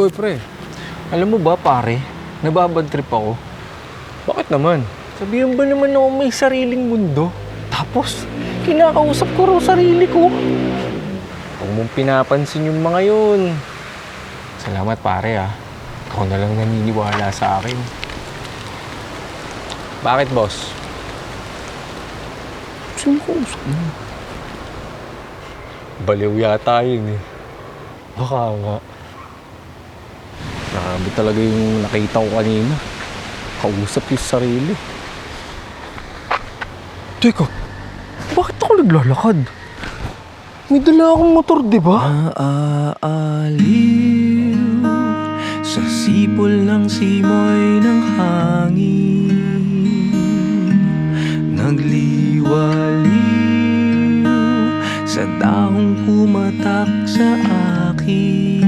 Uy, pre. Alam mo ba, pare? Nababad trip ako. Bakit naman? Sabihan ba naman ako may sariling mundo? Tapos, kinakausap ko raw sarili ko. Huwag mong pinapansin yung mga yun. Salamat, pare, ah. Ako na lang naniniwala sa akin. Bakit, boss? Sino ko usap mo? Baliw yata yun, eh. Baka nga. Grabe talaga yung nakita ko kanina. Kausap yung sarili. Teka, bakit ako naglalakad? May dala akong motor, di ba? Naaaliw sa sipol ng simoy ng hangin, nagliwaliw sa dahong pumatak sa akin,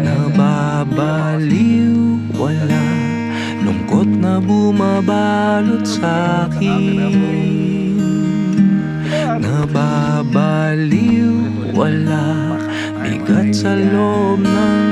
nababaliw, wala lungkot na bumabalot sa akin. Nababaliw, wala bigat sa loob ng